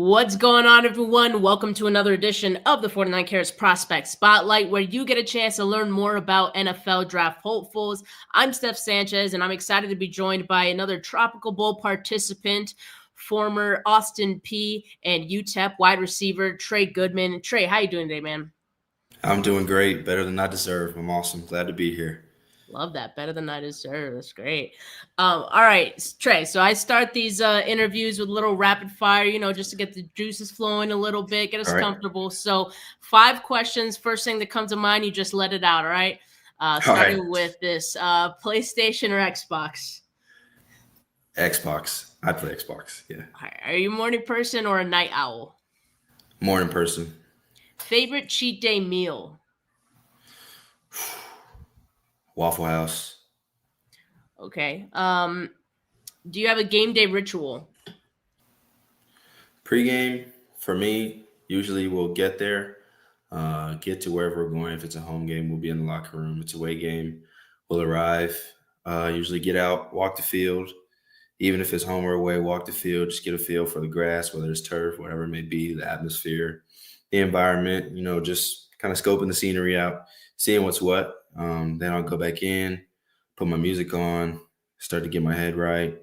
What's going on, everyone? Welcome to another edition of the 49 Carats Prospect Spotlight, where you get a chance to learn more about NFL draft hopefuls. I'm Steph Sanchez, and I'm excited to be joined by another Tropical Bowl participant, former Austin Peay and UTEP wide receiver, Trey Goodman. Trey, how you doing today, man? I'm doing great, better than I deserve. I'm awesome. Glad to be here. Love that. Better than I deserve. That's great. All right, Trey. So I start these interviews with a little rapid fire, just to get the juices flowing a little bit, get us All right. comfortable. So 5 questions. First thing that comes to mind, you just let it out. All right. All right. Starting with this PlayStation or Xbox? Xbox. I play Xbox. Yeah. All right, are you a morning person or a night owl? Morning person. Favorite cheat day meal? Waffle House. Okay. Do you have a game day ritual? Pre-game, for me, usually we'll get there, get to wherever we're going. If it's a home game, we'll be in the locker room. If it's a away game, we'll arrive, usually get out, walk the field. Even if it's home or away, walk the field, just get a feel for the grass, whether it's turf, whatever it may be, the atmosphere, the environment, just kind of scoping the scenery out, seeing what's what. Then I'll go back in, put my music on, start to get my head right,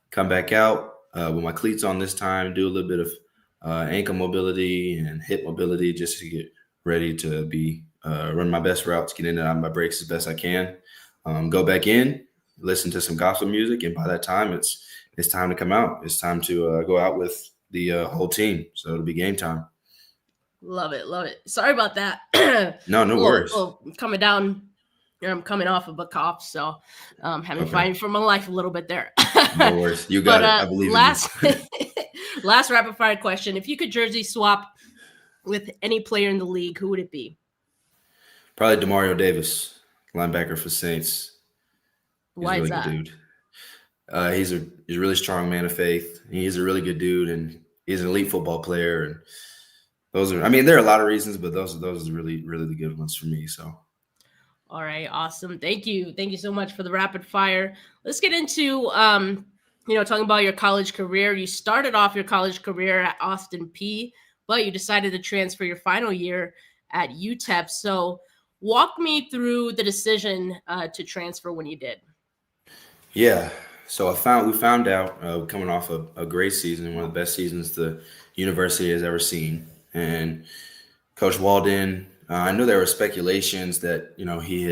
come back out with my cleats on this time, do a little bit of ankle mobility and hip mobility just to get ready to be run my best routes, get in and out of my breaks as best I can. Go back in, listen to some gospel music, and by that time, it's time to come out. It's time to go out with the whole team. So it'll be game time. Love it. Love it. Sorry about that. No worries. Coming down. I'm coming off of a cough, so having fighting for my life a little bit there. No worries. You got it. I believe in you. Last rapid fire question. If you could jersey swap with any player in the league, who would it be? Probably Demario Davis, linebacker for Saints. Why is that? Good dude. He's a really strong man of faith. He's a really good dude, and he's an elite football player. And there are a lot of reasons, but those are really, really the good ones for me. So. All right, awesome. Thank you so much for the rapid fire. Let's get into talking about your college career. You started off your college career at Austin Peay, but you decided to transfer your final year at UTEP. So walk me through the decision to transfer when you did. Yeah. So we found out coming off a great season, one of the best seasons the university has ever seen. And Coach Walden, I knew there were speculations that, he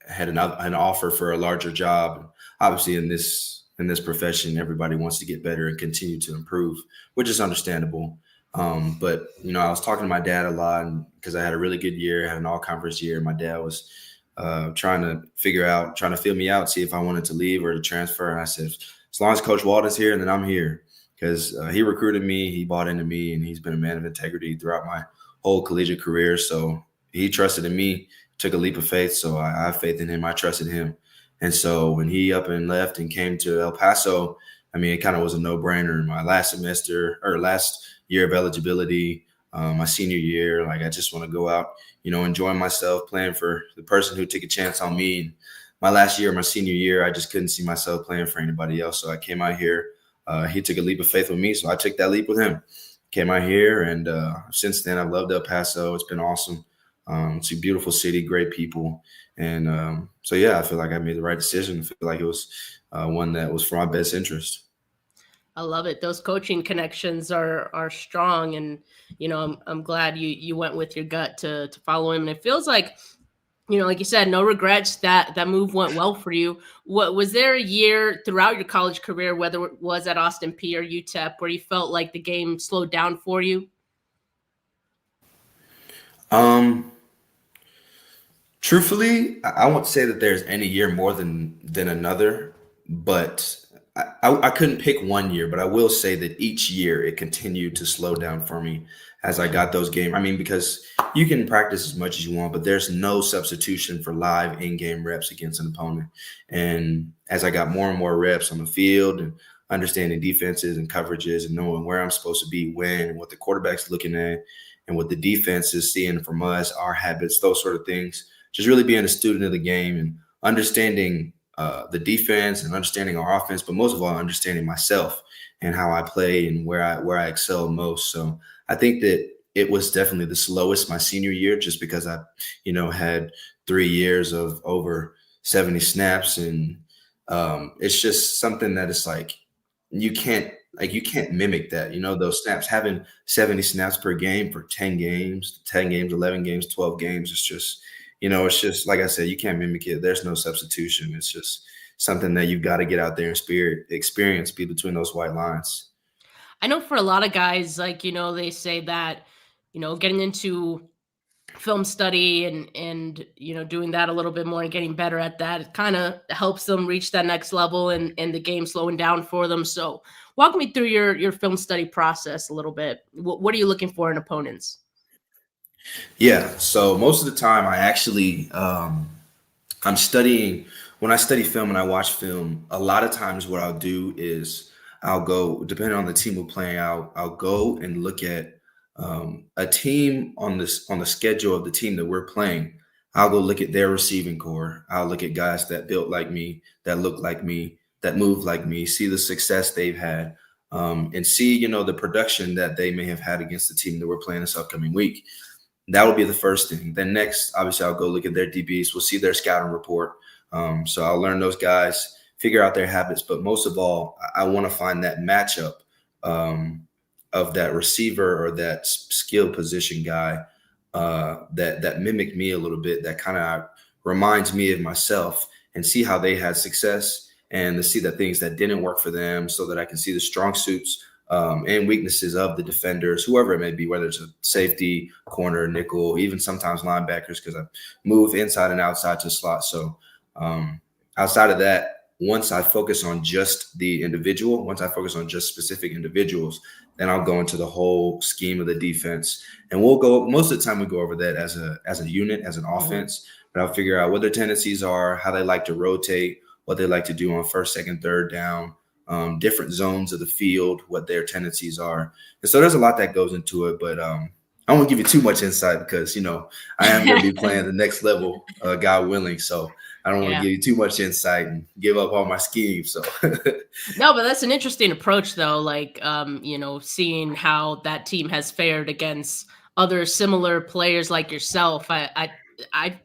had an offer for a larger job. Obviously, in this profession, everybody wants to get better and continue to improve, which is understandable. But, I was talking to my dad a lot because I had a really good year, had an all-conference year. My dad was trying to feel me out, see if I wanted to leave or to transfer. And I said, as long as Coach Walden's here, then I'm here, because he recruited me, he bought into me, and he's been a man of integrity throughout my whole collegiate career. So he trusted in me, took a leap of faith. So I have faith in him. I trusted him. And so when he up and left and came to El Paso, it kind of was a no-brainer. My last year of eligibility, my senior year, I just want to go out, enjoying myself, playing for the person who took a chance on me. And my last year, my senior year, I just couldn't see myself playing for anybody else. So I came out here. He took a leap of faith with me, so I took that leap with him. Came out here, and since then, I've loved El Paso. It's been awesome. It's a beautiful city, great people. And I feel like I made the right decision. I feel like it was one that was for my best interest. I love it. Those coaching connections are strong, and I'm glad you went with your gut to follow him. And it feels like, like you said, no regrets. That move went well for you. What was there a year throughout your college career, whether it was at Austin Peay or UTEP, where you felt like the game slowed down for you? Truthfully, I won't say that there's any year more than another, but I couldn't pick one year. But I will say that each year it continued to slow down for me as I got those games. Because you can practice as much as you want, but there's no substitution for live in-game reps against an opponent. And as I got more and more reps on the field and understanding defenses and coverages and knowing where I'm supposed to be when and what the quarterback's looking at and what the defense is seeing from us, our habits, those sort of things, just really being a student of the game and understanding the defense and understanding our offense, but most of all, understanding myself and how I play and where I excel most. So I think that it was definitely the slowest my senior year, just because I, had 3 years of over 70 snaps, and it's just something that is like you can't you can't mimic that. Those snaps, having 70 snaps per game for 10 games, 11 games, 12 games. It's just like I said, you can't mimic it. There's no substitution. It's just something that you've got to get out there and experience, be between those white lines. I know for a lot of guys, like, they say that, getting into film study and doing that a little bit more and getting better at that, it kind of helps them reach that next level and the game slowing down for them. So walk me through your film study process a little bit. What are you looking for in opponents? Yeah. So most of the time, I'm studying. When I study film and I watch film, a lot of times what I'll do is I'll go, depending on the team we're playing, I'll go and look at a team on the schedule of the team that we're playing. I'll go look at their receiving core. I'll look at guys that built like me, that look like me, that move like me, see the success they've had, and see the production that they may have had against the team that we're playing this upcoming week. That would be the first thing. Then next, obviously, I'll go look at their DBs. We'll see their scouting report. So I'll learn those guys, figure out their habits. But most of all, I want to find that matchup of that receiver or that skill position guy that mimic me a little bit, that kind of reminds me of myself, and see how they had success, and to see the things that didn't work for them, so that I can see the strong suits and weaknesses of the defenders, whoever it may be, whether it's a safety, corner, nickel, even sometimes linebackers, because I move inside and outside to slot. So outside of that, once I focus on just the individual, once I focus on just specific individuals, then I'll go into the whole scheme of the defense. And we'll go, most of the time we go over that as a unit, as an offense, but I'll figure out what their tendencies are, how they like to rotate, what they like to do on first, second, third down, different zones of the field, what their tendencies are. And so there's a lot that goes into it, but I won't give you too much insight because, I am going to be playing the next level, God willing. So I don't want to Yeah. give you too much insight and give up all my schemes. So No, but that's an interesting approach though, like seeing how that team has fared against other similar players like yourself. I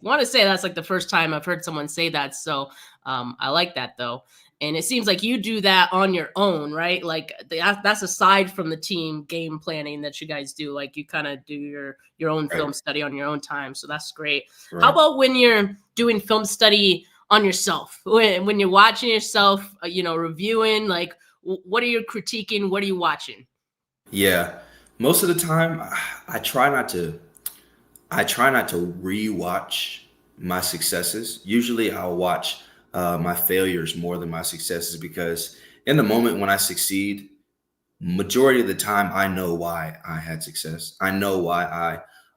want to say that's like the first time I've heard someone say that. So I like that though. And it seems like you do that on your own, right? Like that's aside from the team game planning that you guys do. Like you kind of do your own right, film study on your own time. So that's great. How right. about when you're doing film study on yourself when you're watching yourself, reviewing, like what are you critiquing, what are you watching? Yeah. Most of the time, I try not to. I try not to rewatch my successes. Usually, I'll watch my failures more than my successes, because in the moment when I succeed, majority of the time, I know why I had success. I know why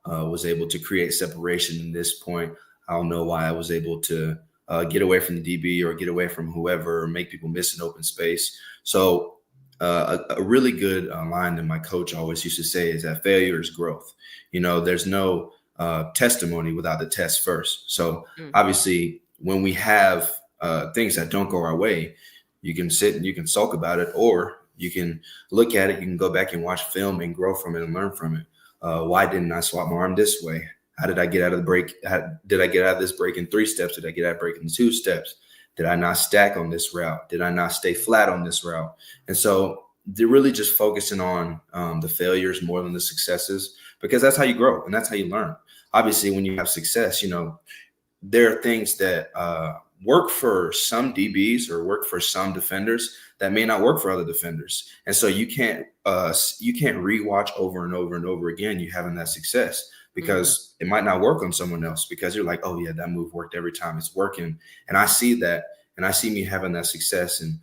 I was able to create separation in this point. I'll know why I was able to get away from the DB or get away from whoever, or make people miss an open space. So, a really good line that my coach always used to say is that failure is growth. There's no testimony without the test first. So, Mm, obviously, when we have things that don't go our way, you can sit and you can sulk about it, or you can look at it. You can go back and watch film and grow from it and learn from it. Why didn't I swap my arm this way? How did I get out of the break? Did I get out of this break in 3 steps? Did I get out of break in 2 steps? Did I not stack on this route? Did I not stay flat on this route? And so they're really just focusing on the failures more than the successes, because that's how you grow and that's how you learn. Obviously, when you have success, there are things that work for some DBs or work for some defenders that may not work for other defenders, and so you can't rewatch over and over and over again you having that success, mhm. because it might not work on someone else, because you're like, oh yeah, that move worked every time, it's working, and I see that, and I see me having that success, and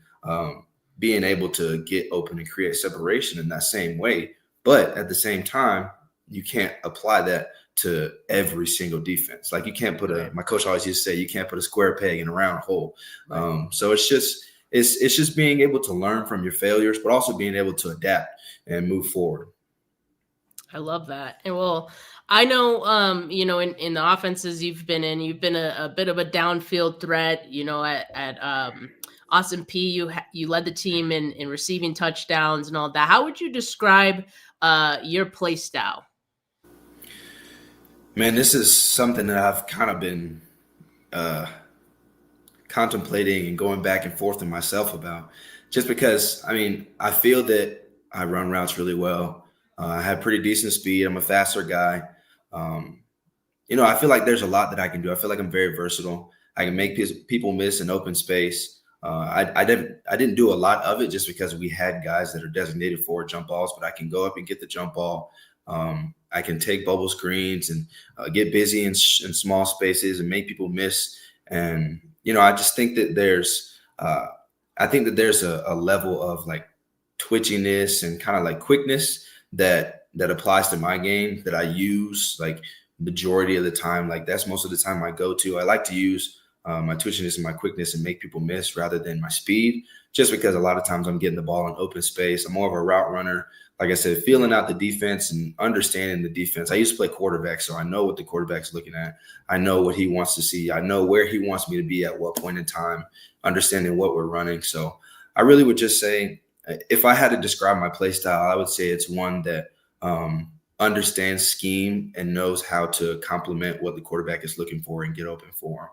being able to get open and create separation in that same way, but at the same time, you can't apply that to every single defense. Like you can't put Right, my coach always used to say, you can't put a square peg in a round hole. right. So it's just being able to learn from your failures, but also being able to adapt and move forward. I love that. And well, I know, in the offenses you've been a bit of a downfield threat, at Austin P, you led the team in receiving touchdowns and all that. How would you describe your play style? Man, this is something that I've kind of been uh, contemplating and going back and forth with myself about. Just because, I mean, I feel that I run routes really well. I have pretty decent speed. I'm a faster guy. Um, I feel like there's a lot that I can do. I feel like I'm very versatile. I can make people miss in open space. I didn't do a lot of it just because we had guys that are designated for jump balls, but I can go up and get the jump ball. I can take bubble screens and get busy in small spaces and make people miss. And I just think that there's a level of like twitchiness and kind of like quickness that applies to my game that I use like majority of the time. Like that's most of the time I go to. I like to use my twitchiness and my quickness and make people miss rather than my speed, just because a lot of times I'm getting the ball in open space. I'm more of a route runner. Like I said, feeling out the defense and understanding the defense. I used to play quarterback, so I know what the quarterback's looking at. I know what he wants to see. I know where he wants me to be at what point in time, understanding what we're running. So I really would just say, if I had to describe my play style, I would say it's one that understands scheme and knows how to complement what the quarterback is looking for and get open for him.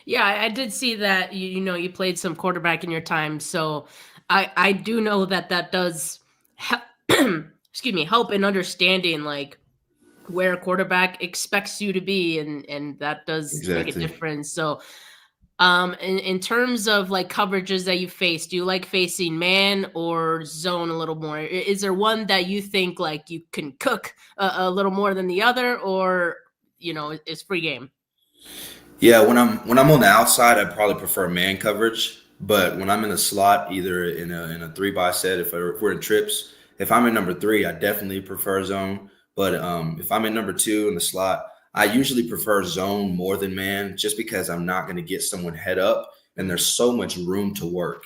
Yeah, I did see that you played some quarterback in your time, so I do know that does help, excuse me, help in understanding like where a quarterback expects you to be, and that does make a Exactly. difference. So in terms of like coverages that you face, do you like facing man or zone a little more? Is there one that you think like you can cook a little more than the other, or it's free game? Yeah, when I'm on the outside, I probably prefer man coverage. But when I'm in the slot, either in a three by set, if we're in trips, if I'm in number three, I definitely prefer zone. But if I'm in number two in the slot, I usually prefer zone more than man, just because I'm not going to get someone head up, and Mm, there's so much room to work.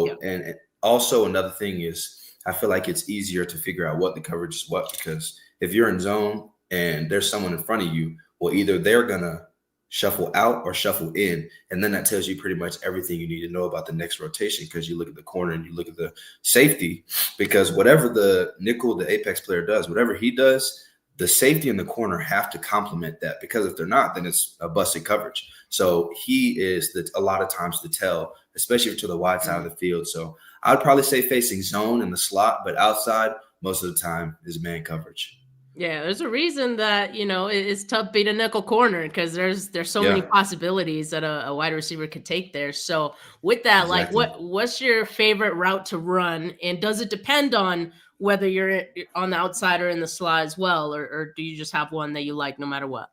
yeah. So and also another thing is, I feel like it's easier to figure out what the coverage is what, because if you're in zone and there's someone in front of you, well, either they're gonna shuffle out or shuffle in. And then that tells you pretty much everything you need to know about the next rotation, because you look at the corner and you look at the safety, because whatever the nickel, the apex player does, whatever he does, the safety in the corner have to complement that, because if they're not, then it's a busted coverage. So he is a lot of times the tell, especially to the wide side of the field. So I'd probably say facing zone in the slot, but outside most of the time is man coverage. Yeah, there's a reason that it's tough beat a nickel corner, because there's so many Yeah, possibilities that a wide receiver could take there. So with that, like, exactly. what's your favorite route to run, and does it depend on whether you're on the outside or in the slot as well, or do you just have one that you like no matter what?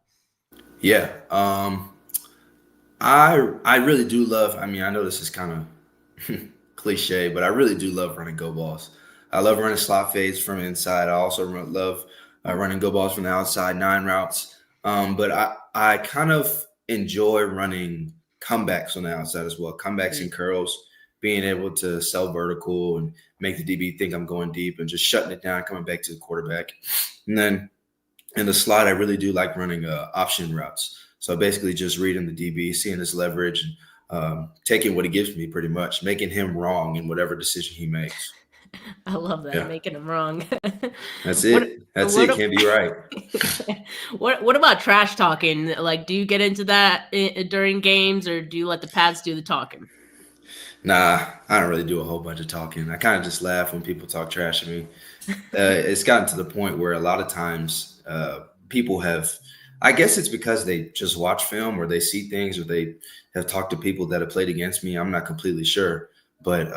Yeah. I really do love. I mean, I know this is kind of cliche, but I really do love running go balls. I love running slot fades from inside. I also love running go balls from the outside, nine routes. But I kind of enjoy running comebacks on the outside as well. Comebacks and curls, being able to sell vertical and make the DB think I'm going deep and just shutting it down, coming back to the quarterback. And then in the slot, I really do like running option routes. So basically, just reading the DB, seeing his leverage, and taking what he gives me, pretty much making him wrong in whatever decision he makes. I love that, Yeah, making them wrong. that's what it. That's it. what Can't be right. what about trash talking? Like, do you get into that during games, or do you let the pads do the talking? Nah, I don't really do a whole bunch of talking. I kind of just laugh when people talk trash to me. It's gotten to the point where a lot of times people have, I guess it's because they just watch film or they see things or they have talked to people that have played against me. I'm not completely sure. But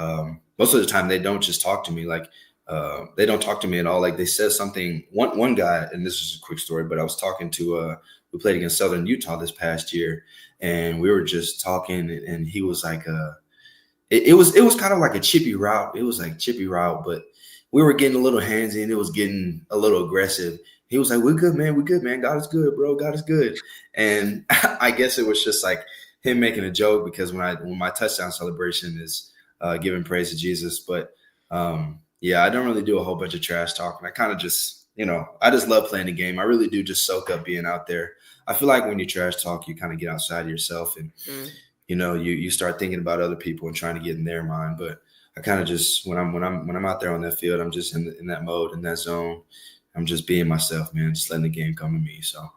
most of the time they don't just talk to me. Like they don't talk to me at all. Like they said something, one guy, and this is a quick story, but I was talking to, we played against Southern Utah this past year, and we were just talking, and he was like, it was kind of like a chippy route. It was like chippy route, but we were getting a little handsy and it was getting a little aggressive. He was like, "We're good, man. We're good, man. God is good, bro. God is good." And I guess it was just like him making a joke, because when my touchdown celebration is giving praise to Jesus. But yeah, I don't really do a whole bunch of trash talking. I kind of just, I just love playing the game. I really do just soak up being out there. I feel like when you trash talk, you kind of get outside of yourself, and Mm. you start thinking about other people and trying to get in their mind. But I kind of just when I'm out there on that field, I'm just in that mode, in that zone. I'm just being myself, man. Just letting the game come to me. So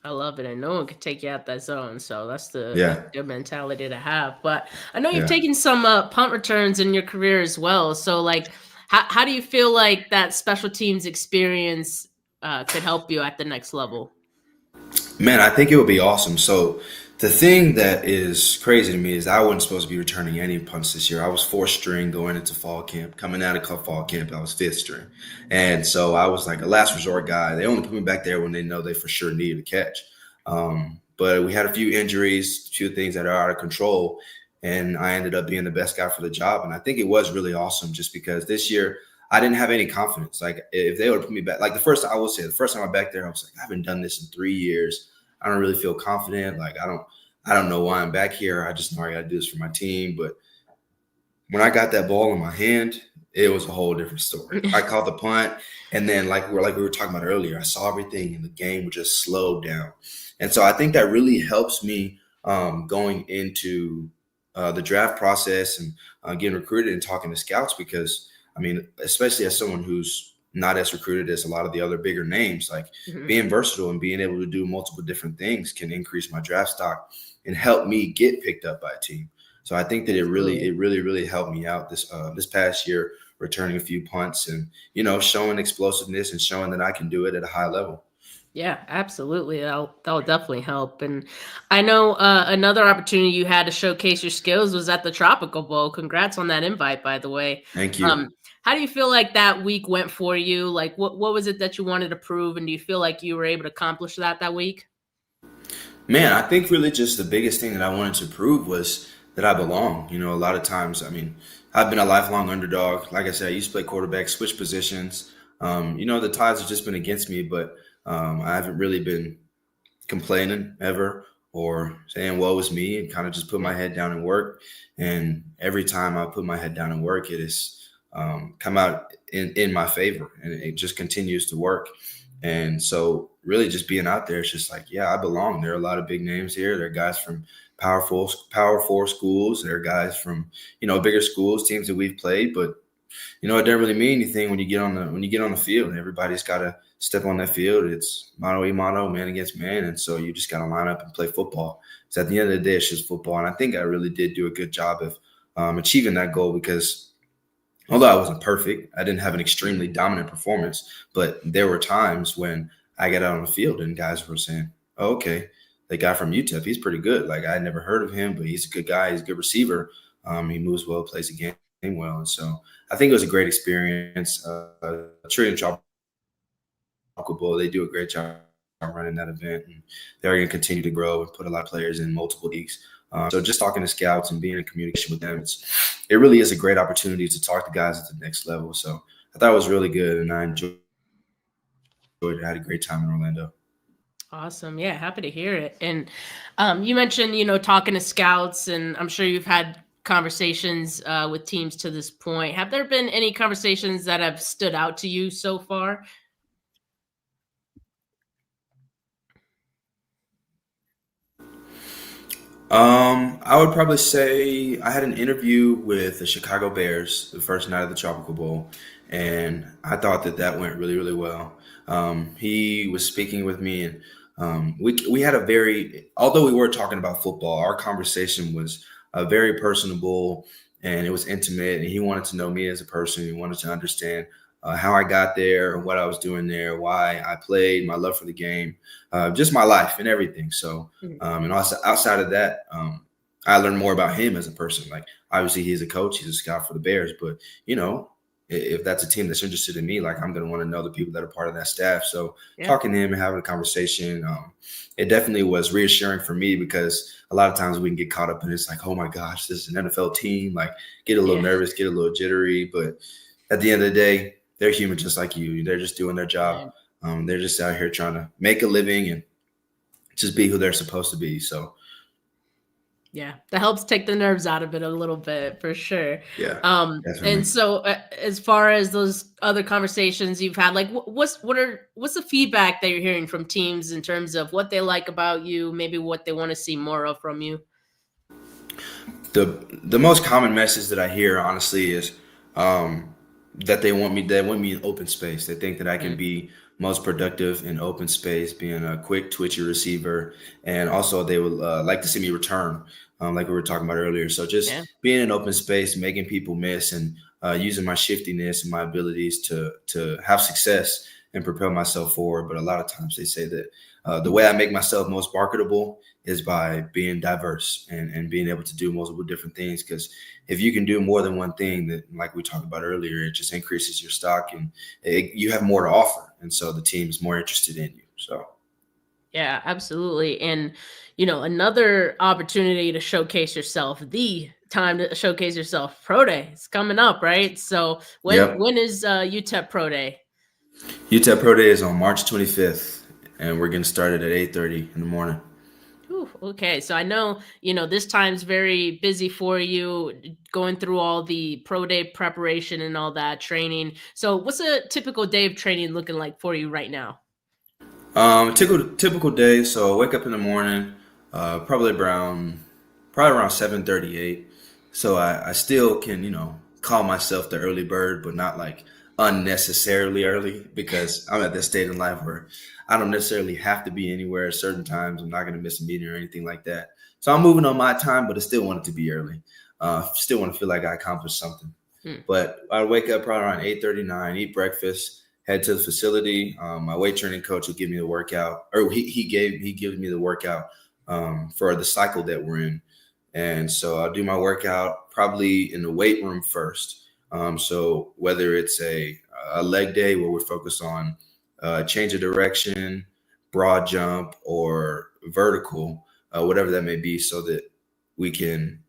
I love it, and no one can take you out that zone. So that's yeah, a good mentality to have. But I know you've yeah. taken some punt returns in your career as well. So like, how do you feel like that special teams experience could help you at the next level? Man, I think it would be awesome. So the thing that is crazy to me is I wasn't supposed to be returning any punts this year. I was fourth string going into fall camp. Coming out of fall camp, I was fifth string. And so I was like a last resort guy. They only put me back there when they know they for sure needed a catch. But we had a few injuries, a few things that are out of control. And I ended up being the best guy for the job. And I think it was really awesome just because this year I didn't have any confidence. Like if they would put me back, like I will say the first time I'm back there, I was like, I haven't done this in 3 years. I don't really feel confident. Like I don't know why I'm back here. I just know I got to do this for my team. But when I got that ball in my hand, it was a whole different story. I caught the punt, and then like we were talking about earlier, I saw everything, and the game would just slow down. And so I think that really helps me going into the draft process and getting recruited and talking to scouts because I mean, especially as someone who's not as recruited as a lot of the other bigger names, like Mhm. being versatile and being able to do multiple different things can increase my draft stock and help me get picked up by a team. So I think that Absolutely. it really, really helped me out this past year, returning a few punts and showing explosiveness and showing that I can do it at a high level. Yeah, absolutely. That'll definitely help. And I know another opportunity you had to showcase your skills was at the Tropical Bowl. Congrats on that invite, by the way. Thank you. How do you feel like that week went for you? Like, what was it that you wanted to prove, and do you feel like you were able to accomplish that week? Man, I think really just the biggest thing that I wanted to prove was that I belong. A lot of times, I mean, I've been a lifelong underdog. Like I said, I used to play quarterback, switch positions. The tides have just been against me, but I haven't really been complaining ever or saying woe is me and kind of just put my Yeah. head down and work. And every time I put my head down and work, it has come out in my favor and it just continues to work. And so really just being out there, it's just like, yeah, I belong. There are a lot of big names here. There are guys from power four schools. There are guys from, bigger schools, teams that we've played, but it doesn't really mean anything when you get on the field. Everybody's got to step on that field. It's mano a mano, man against man, and so you just got to line up and play football. So at the end of the day, it's just football, and I think I really did do a good job of achieving that goal because although I wasn't perfect, I didn't have an extremely dominant performance, but there were times when I got out on the field and guys were saying, oh, okay, the guy from UTEP, he's pretty good. Like I had never heard of him, but he's a good guy. He's a good receiver. He moves well, plays the game well. And so I think it was a great experience. Trey and Bowl, they do a great job running that event. And they're going to continue to grow and put a lot of players in multiple leagues. So just talking to scouts and being in communication with them, it really is a great opportunity to talk to guys at the next level. So I thought it was really good, and I enjoyed it. I had a great time in Orlando. Awesome. Yeah, happy to hear it. And you mentioned, talking to scouts, and I'm sure you've had conversations with teams to this point. Have there been any conversations that have stood out to you so far? I would probably say I had an interview with the Chicago Bears the first night of the Tropical Bowl, and I thought that that went really, really well. He was speaking with me, and we had a very, although we were talking about football, our conversation was very personable and it was intimate. And he wanted to know me as a person. He wanted to understand how I got there and what I was doing there, why I played, my love for the game, just my life and everything. So, Mhm. and also outside of that, I learned more about him as a person. Like obviously he's a coach, he's a scout for the Bears, but if that's a team that's interested in me, like I'm going to want to know the people that are part of that staff. So Yeah. talking to him and having a conversation, it definitely was reassuring for me because a lot of times we can get caught up in it's like, oh my gosh, this is an NFL team, like get a little Yeah. nervous, get a little jittery. But at the end of the day, they're human just like you. They're just doing their job. Right. They're just out here trying to make a living and just be who they're supposed to be. So Yeah, that helps take the nerves out of it a little bit for sure. yeah, And definitely. so as far as those other conversations you've had, like what's the feedback that you're hearing from teams in terms of what they like about you, maybe what they want to see more of from you? The most common message that I hear, honestly, is that they want me in open space. They think that I can Mm, be most productive in open space, being a quick, twitchy receiver, and also they would like to see me return, like we were talking about earlier. So just yeah. being in open space, making people miss, and using my shiftiness and my abilities to have success and propel myself forward. But a lot of times they say that the way I make myself most marketable is by being diverse and being able to do multiple different things. Because if you can do more than one thing, that like we talked about earlier, it just increases your stock and you have more to offer. And so the team's more interested in you. So, Yeah, absolutely. And another opportunity to showcase yourself, the time to showcase yourself, pro day. It's coming up, right? So when yep. when is UTEP pro day? UTEP Pro Day is on March 25th, and we're getting started at 8:30 in the morning. Ooh, okay. So I know, this time's very busy for you going through all the pro day preparation and all that training. So what's a typical day of training looking like for you right now? Typical day. So I wake up in the morning, probably around 7:38. So I still can call myself the early bird, but not like unnecessarily early because I'm at this stage in life where I don't necessarily have to be anywhere at certain times. I'm not going to miss a meeting or anything like that. So I'm moving on my time, but I still want it to be early. Still want to feel like I accomplished something. Hmm. But I wake up probably around 8:39, eat breakfast, head to the facility. My weight training coach will give me the workout, or he gives me the workout for the cycle that we're in. And so I'll do my workout probably in the weight room first. So whether it's a leg day where we're focused on change of direction, broad jump, or vertical, whatever that may be, so that we can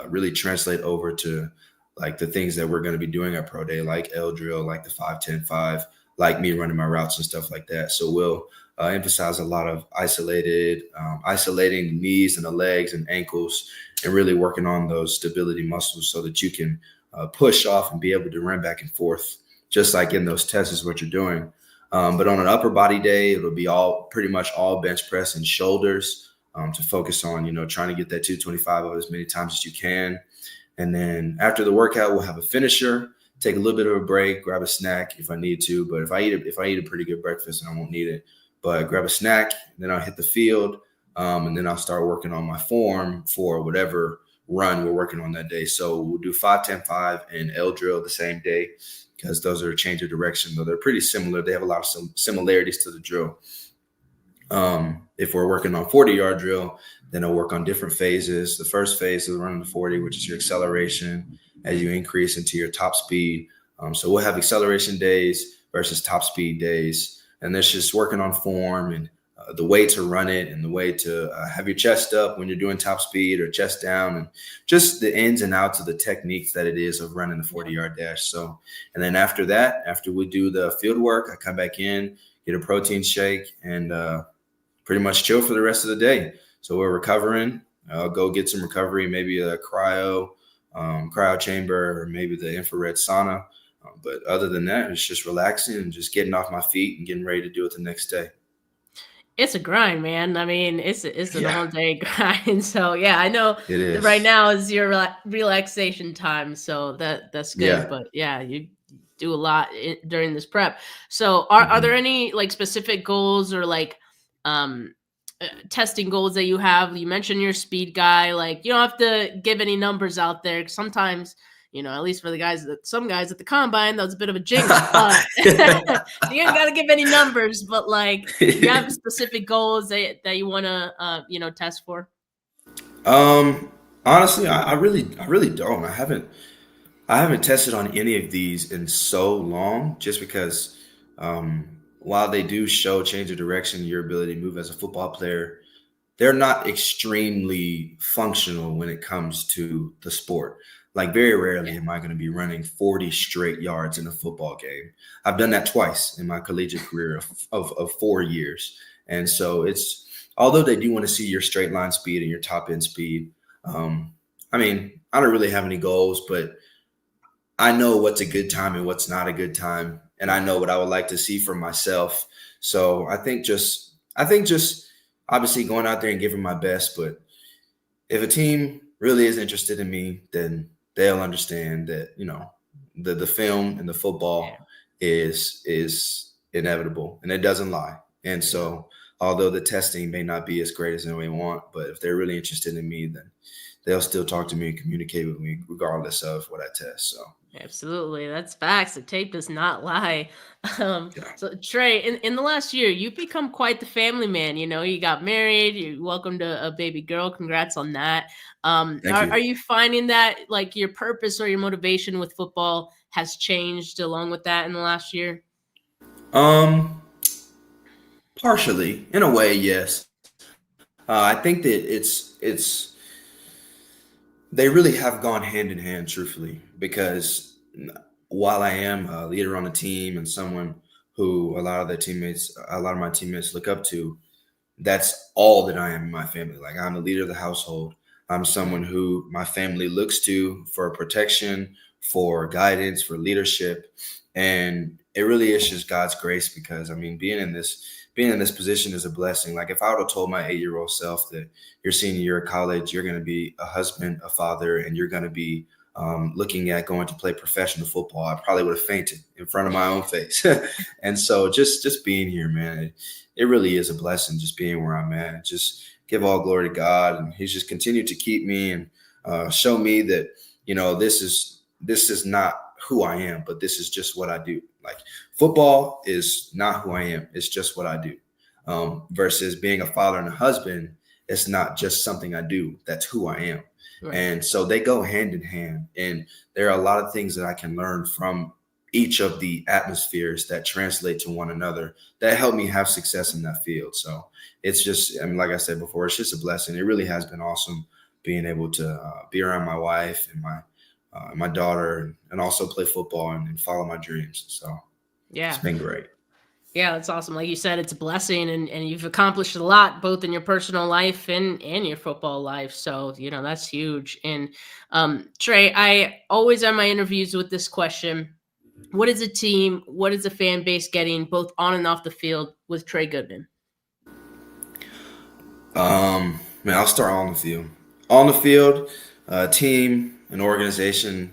really translate over to like the things that we're going to be doing at pro day, like L drill, like the 5-10-5, like me running my routes and stuff like that. So we'll emphasize a lot of isolating the knees and the legs and ankles, and really working on those stability muscles so that you can push off and be able to run back and forth, just like in those tests is what you're doing. But on an upper body day, it'll be pretty much all bench press and shoulders, to focus on, trying to get that 225 out as many times as you can. And then after the workout, we'll have a finisher, take a little bit of a break, grab a snack if I need to. But if I eat a pretty good breakfast, then I won't need it. But grab a snack, then I'll hit the field, and then I'll start working on my form for whatever run we're working on that day. So we'll do 5-10-5 and L drill the same day because those are a change of direction, though they're pretty similar. They have a lot of similarities to the drill. If we're working on 40-yard drill, then I'll work on different phases. The first phase is running the 40, which is your acceleration as you increase into your top speed. So we'll have acceleration days versus top speed days. And that's just working on form and the way to run it and the way to have your chest up when you're doing top speed or chest down, and just the ins and outs of the techniques that it is of running the 40-yard dash. So, and then after that, after we do the field work, I come back in, get a protein shake, and pretty much chill for the rest of the day. So we're recovering. I'll go get some recovery, maybe a cryo chamber, or maybe the infrared sauna. But other than that, it's just relaxing and just getting off my feet and getting ready to do it the next day. It's a grind, man. I mean, it's an Yeah, all day grind. So yeah, I know it that right is. now is your relaxation time. So that's good. Yeah. But yeah, you do a lot during this prep. So are there hmm any like specific goals or like um testing goals that you have? You mentioned your speed guy. Like you don't have to give any numbers out there. 'Cause sometimes, at least for the guys that some guys at the combine, that was a bit of a jinx. But you ain't gotta give any numbers. But like, do you have specific goals that you want to test for? um, honestly, I really don't. I haven't tested on any of these in so long, just because while they do show change of direction, your ability to move as a football player, they're not extremely functional when it comes to the sport. Like very rarely Yeah. am I going to be running 40 straight yards in a football game. I've done that twice in my collegiate career of 4 years. And so it's, although they do want to see your straight line speed and your top end speed, I mean, I don't really have any goals, but I know what's a good time and what's not a good time, and I know what I would like to see from myself. So I think just obviously going out there and giving my best. But if a team really is interested in me, then they'll understand that, the film and the Yeah. football is inevitable and it doesn't lie. And Yeah. so although the testing may not be as great as they want, but if they're really interested in me, then they'll still talk to me and communicate with me regardless of what I test. So Absolutely. That's facts. The tape does not lie. yeah. So Trey, in the last year, you've become quite the family man. You know, you got married, you welcomed a baby girl. Congrats on that. Thank Are you. you finding that like your purpose or your motivation with football has changed along with that in the last year? Um, Partially, in a way, yes. I think that it's they really have gone hand in hand, truthfully, because while I am a leader on the team and someone who a lot of my teammates look up to, that's all that I am in my family. Like I'm the leader of the household. I'm someone Mm, who my family looks to for protection, for guidance, for leadership. And it really is just God's grace because I mean being in this position is a blessing. Like if I would have told my 8-year-old self that your senior year of college, you're going to be a husband, a father, and you're going to be looking at going to play professional football, I probably would have fainted in front of my own face. And so just being here, man, it really is a blessing just being where I'm at. Just give all glory to God, and He's just continued to keep me and show me that this is not who I am, but this is just what I do. Like football is not who I am; it's just what I do. Versus being a father and a husband, it's not just something I do; that's who I am. right. And so they go hand in hand, and there are a lot of things that I can learn from each of the atmospheres that translate to one another that helped me have success in that field. So it's just, I mean, like I said before, it's just a blessing. It really has been awesome being able to be around my wife and my daughter, and also play football and follow my dreams. So it's Yeah. been great. Yeah, that's awesome. Like you said, it's a blessing and you've accomplished a lot both in your personal life and your football life. So, you know, that's huge. And Trey, I always end my interviews with this question. What is a team, what is a fan base getting both on and off the field with Trey Goodman? Man, I'll start on the field. On the field, team, an organization,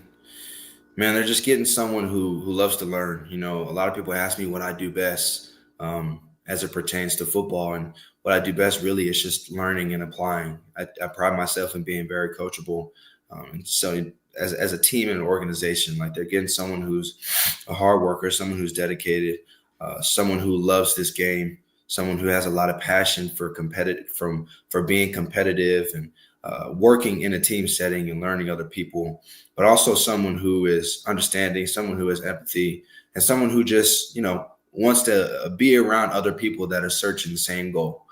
man, they're just getting someone who loves to learn. A lot of people ask me what I do best as it pertains to football, and what I do best really is just learning and applying. I pride myself in being very coachable, and so as a team and an organization, like they're getting someone who's a hard worker, someone who's dedicated, someone who loves this game, someone who has a lot of passion for being competitive and working in a team setting and learning other people, but also someone who is understanding, someone who has empathy, and someone who just, wants to be around other people that are searching the same goal.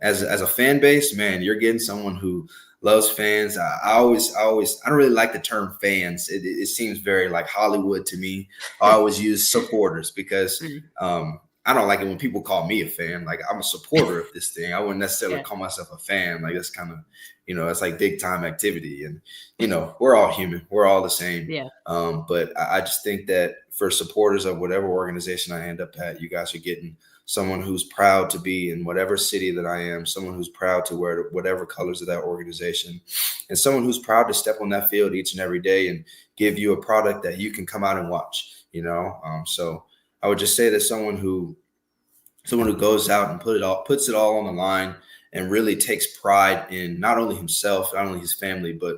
As a fan base, man, you're getting someone who loves fans. I don't really like the term fans. It seems very like Hollywood to me. I always use supporters because Mm, I don't like it when people call me a fan. Like I'm a supporter of this thing. I wouldn't necessarily yeah, call myself a fan. Like that's kind of, it's like big time activity. And, we're all human. We're all the same. yeah. But I just think that for supporters of whatever organization I end up at, you guys are getting someone who's proud to be in whatever city that I am, someone who's proud to wear whatever colors of that organization, and someone who's proud to step on that field each and every day and give you a product that you can come out and watch. So I would just say that someone who goes out and puts it all on the line and really takes pride in not only himself, not only his family, but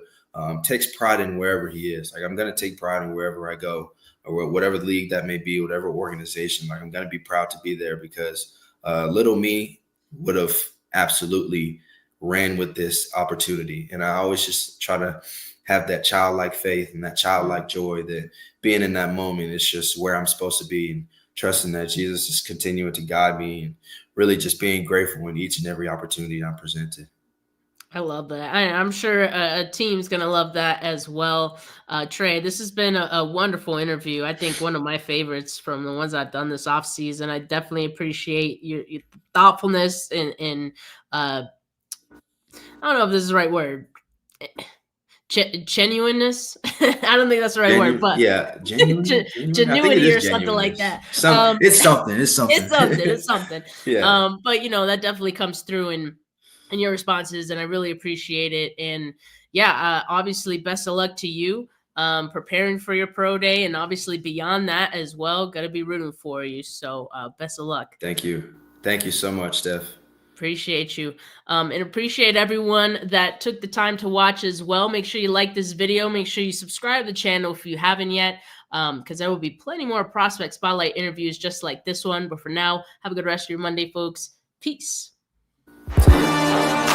takes pride in wherever he is. Like I'm going to take pride in wherever I go, or whatever league that may be, whatever organization. Like I'm going to be proud to be there because little me would have absolutely ran with this opportunity. And I always just try to have that childlike faith and that Mm. childlike joy that being in that moment is just where I'm supposed to be. And trusting that Jesus is continuing to guide me and really just being grateful in each and every opportunity I'm presented. I love that. I'm sure a team's going to love that as well. Trey, this has been a wonderful interview. I think one of my favorites from the ones I've done this off season. I definitely appreciate your thoughtfulness and I don't know if this is the right word. Genuineness. I don't think that's the right word, but Yeah, genuine. I think it genuity is or something like genuineness. that. It's something. It's It's something. something. It's something. Yeah. But that definitely comes through and your responses, and I really appreciate it. And yeah, obviously, best of luck to you preparing for your pro day, and obviously beyond that as well. Got to be rooting for you. So best of luck. Thank you. Thank you so much, Steph. Appreciate you. And appreciate everyone that took the time to watch as well. Make sure you like this video. Make sure you subscribe to the channel if you haven't yet, because there will be plenty more prospect spotlight interviews just like this one. But for now, have a good rest of your Monday, folks. Peace. See you.